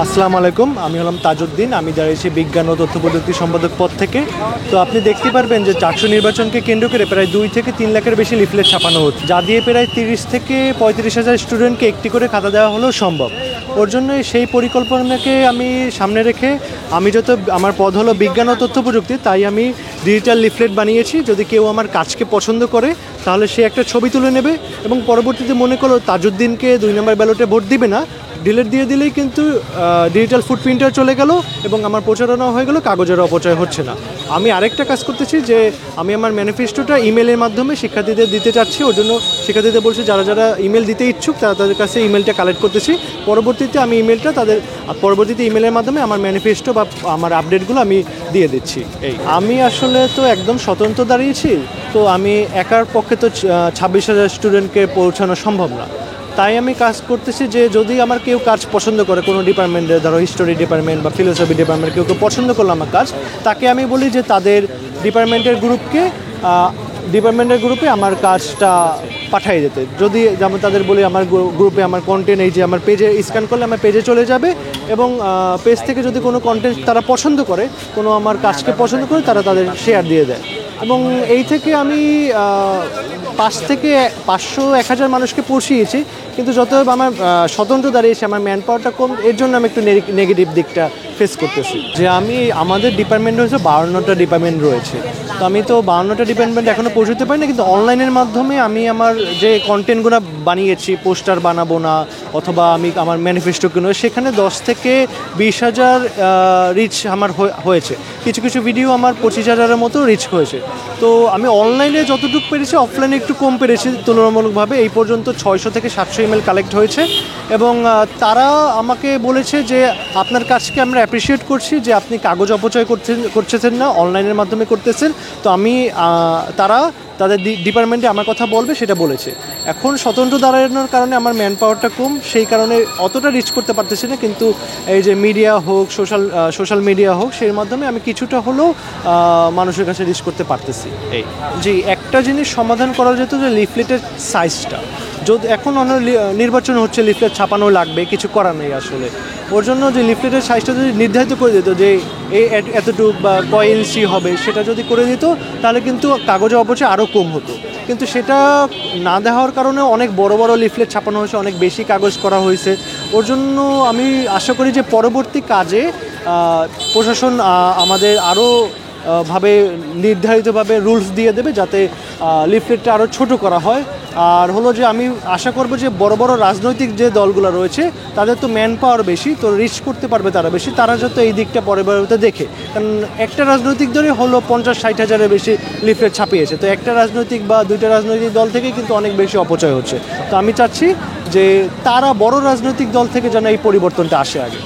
আসসালামু আলাইকুম, আমি হলাম তাজউদ্দিন। আমি দাঁড়িয়েছি বিজ্ঞান ও তথ্য প্রযুক্তি সম্পাদক পদ থেকে। তো আপনি দেখতে পারবেন যে চাকসু নির্বাচনকে কেন্দ্র করে প্রায় 2 থেকে 3 লাখের বেশি লিফলেট ছাপানো হচ্ছে, যা দিয়ে প্রায় 30 থেকে 35 হাজার স্টুডেন্টকে একটি করে খাতা দেওয়া হলেও সম্ভব। ওর জন্য সেই পরিকল্পনাকে আমি সামনে রেখে আমার পদ হলো বিজ্ঞান ও তথ্য প্রযুক্তি, তাই আমি ডিজিটাল লিফলেট বানিয়েছি। যদি কেউ আমার কাজকে পছন্দ করে তাহলে সে একটা ছবি তুলে নেবে এবং পরবর্তীতে মনে করো তাজউদ্দিনকে 2 নম্বর ব্যালটে ভোট দিবে না, ডিলিট দিয়ে দিলেই কিন্তু ডিজিটাল ফুটপ্রিন্টার চলে গেল এবং আমার প্রচারণা হয়ে গেল, কাগজের অপচয় হচ্ছে না। আমি আরেকটা কাজ করতেছি যে আমি আমার ম্যানিফেস্টোটা ইমেলের মাধ্যমে শিক্ষার্থীদের দিতে চাচ্ছি। ওর জন্য শিক্ষার্থীদের বলছি যারা যারা ইমেল দিতে ইচ্ছুক তারা তাদের কাছে ইমেলটা কালেক্ট করতেছি। পরবর্তীতে আমি ইমেলটা পরবর্তীতে ইমেলের মাধ্যমে আমার ম্যানিফেস্টো বা আমার আপডেটগুলো আমি দিয়ে দিচ্ছি। আমি আসলে তো একদম স্বতন্ত্র দাঁড়িয়েছি, তো আমি একার পক্ষে তো 26,000 স্টুডেন্টকে পৌঁছানো সম্ভব না। তাই আমি কাজ করতেছি যে যদি আমার কেউ কাজ পছন্দ করে কোনো ডিপার্টমেন্টে, ধরো হিস্টোরি ডিপার্টমেন্ট বা ফিলোসফি ডিপার্টমেন্ট, কেউ পছন্দ করলো আমার কাজ, তাকে আমি বলি যে তাদের ডিপার্টমেন্টের গ্রুপে আমার কাজটা পাঠিয়ে যেতে। যদি যেমন তাদের বলি আমার গ্রুপে আমার কন্টেন্ট এই যে আমার পেজে স্ক্যান করলে আমার পেজে চলে যাবে এবং পেজ থেকে যদি কোনো কন্টেন্ট তারা পছন্দ করে, কোনো আমার কাজকে পছন্দ করে, তারা তাদের শেয়ার দিয়ে দেয় এবং এই থেকে আমি 5 থেকে 500-1000 মানুষকে পৌঁছিয়েছি। কিন্তু যতএব আমার স্বতন্ত্র দাঁড়িয়েছে, আমার ম্যান পাওয়ারটা কম, এর জন্য আমি একটু নেগেটিভ দিকটা ফেস করতেছি। যে আমাদের ডিপার্টমেন্ট হচ্ছে 52টা ডিপার্টমেন্ট রয়েছে, তো আমি তো 52টা ডিপার্টমেন্ট এখনও পৌঁছতে পারি না। কিন্তু অনলাইনের মাধ্যমে আমি আমার যে কন্টেন্টগুলো বানিয়েছি, পোস্টার বানাবো না অথবা আমি আমার ম্যানিফেস্টো কিনবো, সেখানে 10 থেকে 20,000 রিচ আমার হয়েছে। কিছু কিছু ভিডিও আমার 25,000-এর মতো রিচ হয়েছে। তো আমি অনলাইনে যতটুকু পেরেছি, অফলাইনে একটু কম পেরেছি তুলনামূলকভাবে। এই পর্যন্ত 600 থেকে 700 ইমেল কালেক্ট হয়েছে এবং তারা আমাকে বলেছে যে আপনার কাজকে আমরা অ্যাপ্রিসিয়েট করছি যে আপনি কাগজ অপচয় করতেছেন না, অনলাইনের মাধ্যমে করতেছেন। তো তারা তাদের ডিপার্টমেন্টে আমার কথা বলবে সেটা বলেছে। এখন স্বতন্ত্র দাঁড়ানোর কারণে আমার ম্যান পাওয়ারটা কম, সেই কারণে অতটা রিচ করতে পারতেছি না। কিন্তু এই যে মিডিয়া হোক, সোশ্যাল মিডিয়া হোক, সেই মাধ্যমে আমি কিছুটা হলেও মানুষের কাছে রিচ করতে পারতেছি। একটা জিনিস সমাধান করা যেত যে লিফলেটের সাইজটা, যদি এখন নির্বাচন হচ্ছে, লিফলেট ছাপানো লাগবে, কিছু করার নেই আসলে। ওর জন্য যে লিফলেটের সাইজটা যদি নির্ধারিত করে দিত যে এতটুকু বা কয় ইঞ্চি হবে, সেটা যদি করে দিত তাহলে কিন্তু কাগজে অপচয় আরও কম হতো। কিন্তু সেটা না দেওয়ার কারণে অনেক বড় বড় লিফলেট ছাপানো হয়েছে, অনেক বেশি কাগজ করা হয়েছে। ওর জন্য আমি আশা করি যে পরবর্তী কাজে প্রশাসন আমাদের আরও নির্ধারিতভাবে রুলস দিয়ে দেবে যাতে লিফলেটটা আরও ছোট করা হয়। আর হলো যে আমি আশা করব যে বড় বড় রাজনৈতিক যে দলগুলো রয়েছে তাদের তো ম্যান পাওয়ার বেশি, তো রিচ করতে পারবে তারা বেশি, তারা যাতে এই দিকটা পরবর্তীতে দেখে। কারণ একটা রাজনৈতিক দলই হলো 50-60 হাজারের বেশি লিফলেট ছাপিয়েছে, তো একটা রাজনৈতিক বা 2টা রাজনৈতিক দল থেকেই কিন্তু অনেক বেশি অপচয় হচ্ছে। তো আমি চাচ্ছি যে তারা বড় রাজনৈতিক দল থেকে যেন এই পরিবর্তনটা আসে আগে।